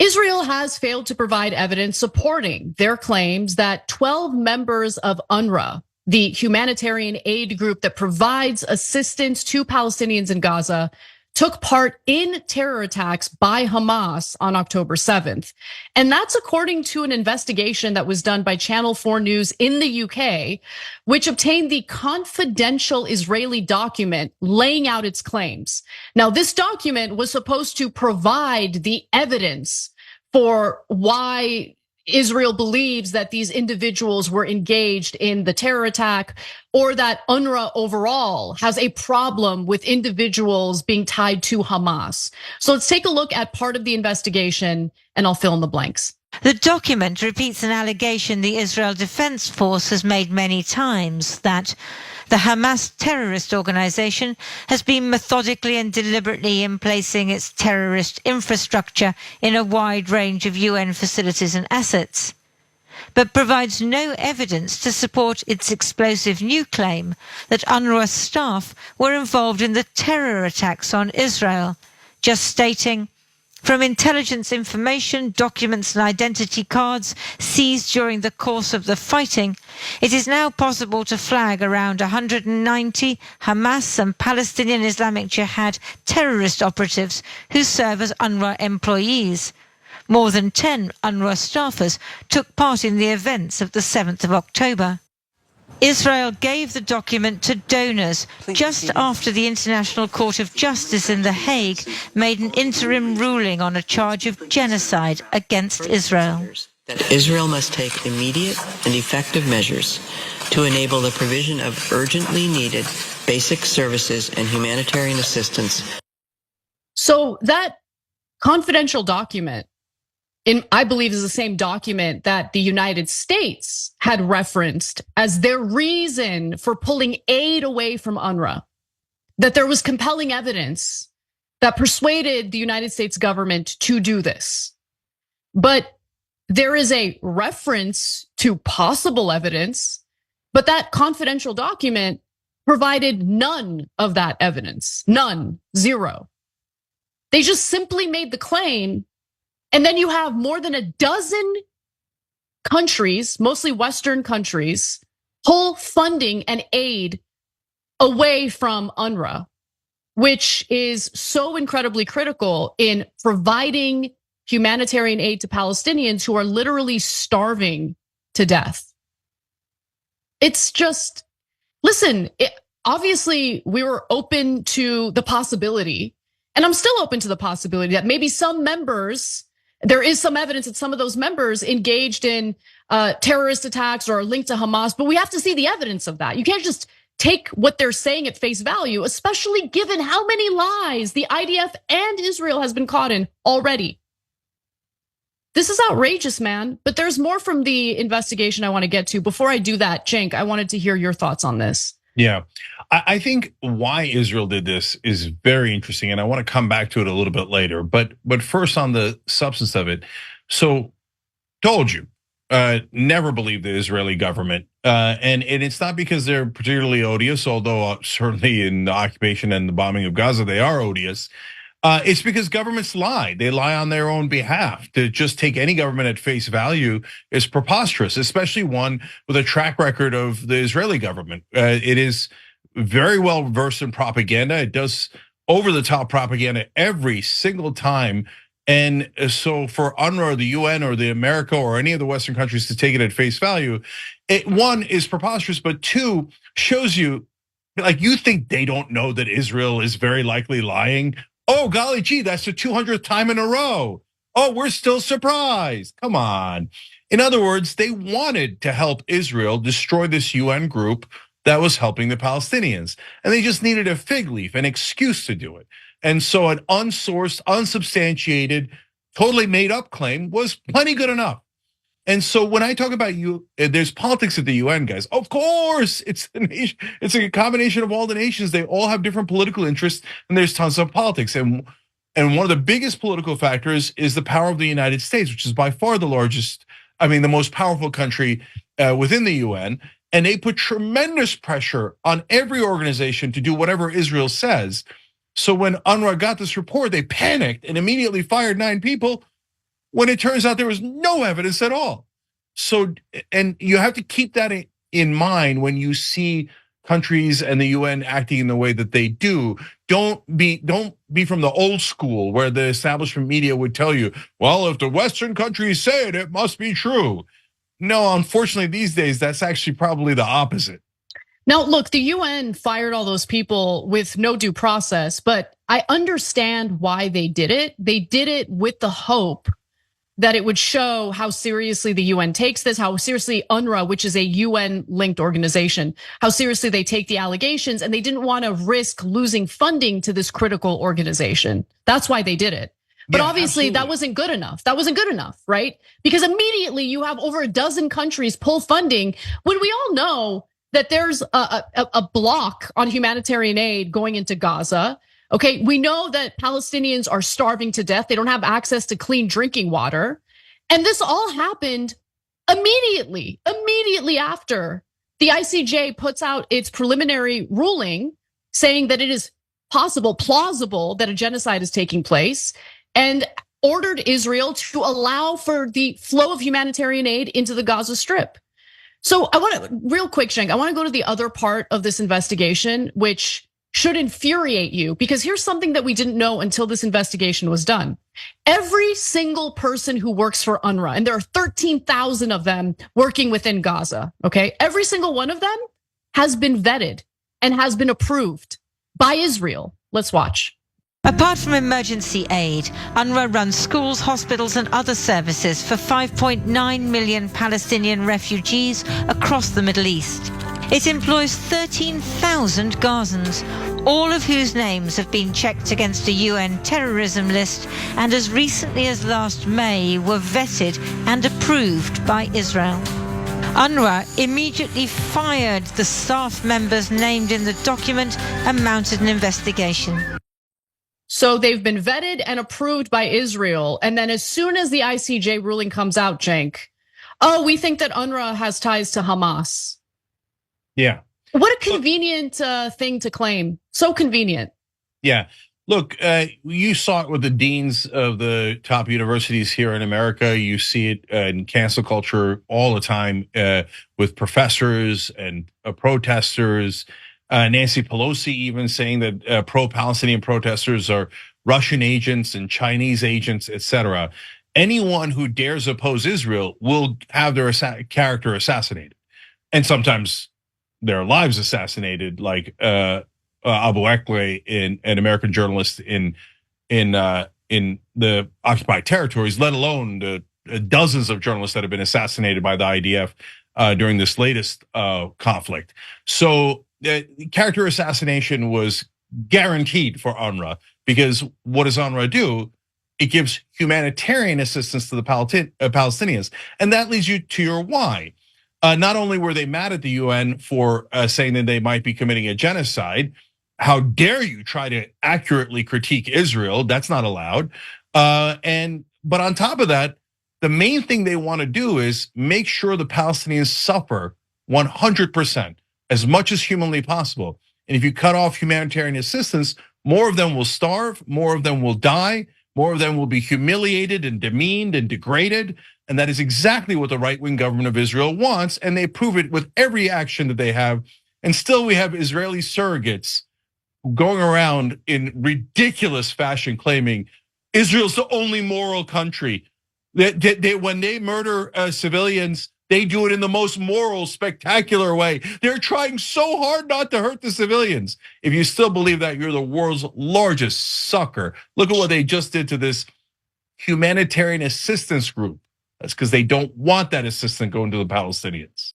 Israel has failed to provide evidence supporting their claims that 12 members of UNRWA, the humanitarian aid group that provides assistance to Palestinians in Gaza, took part in terror attacks by Hamas on October 7th. And that's according to an investigation that was done by Channel 4 News in the UK, which obtained the confidential Israeli document laying out its claims. Now, this document was supposed to provide the evidence for why Israel believes that these individuals were engaged in the terror attack, or that UNRWA overall has a problem with individuals being tied to Hamas. So let's take a look at part of the investigation and I'll fill in the blanks. The document repeats an allegation the Israel Defense Force has made many times, that the Hamas terrorist organization has been methodically and deliberately emplacing its terrorist infrastructure in a wide range of UN facilities and assets, but provides no evidence to support its explosive new claim that UNRWA staff were involved in the terror attacks on Israel, just stating, "From intelligence information, documents and identity cards seized during the course of the fighting, it is now possible to flag around 190 Hamas and Palestinian Islamic Jihad terrorist operatives who serve as UNRWA employees. More than 10 UNRWA staffers took part in the events of the 7th of October. Israel gave the document to donors just after the International Court of Justice in The Hague made an interim ruling on a charge of genocide against Israel. That Israel must take immediate and effective measures to enable the provision of urgently needed basic services and humanitarian assistance. So that confidential document, I believe, is the same document that the United States had referenced as their reason for pulling aid away from UNRWA. That there was compelling evidence that persuaded the United States government to do this. But there is a reference to possible evidence, but that confidential document provided none of that evidence. None, zero. They just simply made the claim. And then you have more than a dozen countries, mostly Western countries, pull funding and aid away from UNRWA, which is so incredibly critical in providing humanitarian aid to Palestinians who are literally starving to death. It's just, listen, obviously we were open to the possibility, and I'm still open to the possibility that maybe some members, there is some evidence that some of those members engaged in terrorist attacks or are linked to Hamas, but we have to see the evidence of that. You can't just take what they're saying at face value, especially given how many lies the IDF and Israel has been caught in already. This is outrageous, man, but there's more from the investigation I want to get to. Before I do that, Cenk, I wanted to hear your thoughts on this. Yeah, I think why Israel did this is very interesting, and I want to come back to it a little bit later. But first on the substance of it. So, told you, never believe the Israeli government, and it's not because they're particularly odious, although certainly in the occupation and the bombing of Gaza they are odious. It's because governments lie. They lie on their own behalf. To just take any government at face value is preposterous, especially one with a track record of the Israeli government. It is very well versed in propaganda. It does over-the-top propaganda every single time. And so for UNRWA, or the UN, or the America, or any of the Western countries to take it at face value, one is preposterous, but two shows you, like, you think they don't know that Israel is very likely lying. Oh, golly gee, that's the 200th time in a row. Oh, we're still surprised. Come on. In other words, they wanted to help Israel destroy this UN group that was helping the Palestinians. And they just needed a fig leaf, an excuse to do it. And so an unsourced, unsubstantiated, totally made up claim was plenty good enough. And so when I talk about there's politics at the UN, guys. Of course, it's a nation. It's a combination of all the nations. They all have different political interests, and there's tons of politics. And one of the biggest political factors is the power of the United States, which is by far the largest, the most powerful country within the UN. And they put tremendous pressure on every organization to do whatever Israel says. So when UNRWA got this report, they panicked and immediately fired 9 people. when it turns out there was no evidence at all. So, and you have to keep that in mind when you see countries and the UN acting in the way that they do. Don't be from the old school where the establishment media would tell you, well, if the Western countries say it, it must be true. No, unfortunately, these days, that's actually probably the opposite. Now, look, the UN fired all those people with no due process, but I understand why they did it. They did it with the hope that it would show how seriously the UN takes this, how seriously UNRWA, which is a UN-linked organization, how seriously they take the allegations, and they didn't want to risk losing funding to this critical organization. That's why they did it. But yeah, obviously absolutely. That wasn't good enough. That wasn't good enough, right? Because immediately you have over a dozen countries pull funding when we all know that there's a block on humanitarian aid going into Gaza. Okay, we know that Palestinians are starving to death. They don't have access to clean drinking water. And this all happened immediately after the ICJ puts out its preliminary ruling saying that it is plausible that a genocide is taking place, and ordered Israel to allow for the flow of humanitarian aid into the Gaza Strip. So I want to, real quick, Cenk, I want to go to the other part of this investigation, which should infuriate you, because here's something that we didn't know until this investigation was done. Every single person who works for UNRWA, and there are 13,000 of them working within Gaza, okay? Every single one of them has been vetted and has been approved by Israel. Let's watch. Apart from emergency aid, UNRWA runs schools, hospitals and other services for 5.9 million Palestinian refugees across the Middle East. It employs 13,000 Gazans, all of whose names have been checked against a UN terrorism list and as recently as last May were vetted and approved by Israel. UNRWA immediately fired the staff members named in the document and mounted an investigation. So they've been vetted and approved by Israel. And then as soon as the ICJ ruling comes out, Cenk, we think that UNRWA has ties to Hamas. Yeah. What a convenient thing to claim. So convenient. Yeah. Look, you saw it with the deans of the top universities here in America. You see it in cancel culture all the time with professors and protesters. Nancy Pelosi even saying that pro-Palestinian protesters are Russian agents and Chinese agents, etc. Anyone who dares oppose Israel will have their character assassinated, and sometimes their lives assassinated, like Abu Akleh, an American journalist in the occupied territories, let alone the dozens of journalists that have been assassinated by the IDF during this latest conflict. So character assassination was guaranteed for UNRWA, because what does UNRWA do? It gives humanitarian assistance to the Palestinians, and that leads you to your why. Not only were they mad at the UN for saying that they might be committing a genocide, how dare you try to accurately critique Israel? That's not allowed. But on top of that, the main thing they want to do is make sure the Palestinians suffer 100%, as much as humanly possible. And if you cut off humanitarian assistance, more of them will starve, more of them will die, more of them will be humiliated and demeaned and degraded. And that is exactly what the right-wing government of Israel wants, and they prove it with every action that they have. And still we have Israeli surrogates going around in ridiculous fashion claiming Israel's the only moral country. When they murder civilians, they do it in the most moral, spectacular way. They're trying so hard not to hurt the civilians. If you still believe that, you're the world's largest sucker. Look at what they just did to this humanitarian assistance group. That's because they don't want that assistance going to the Palestinians.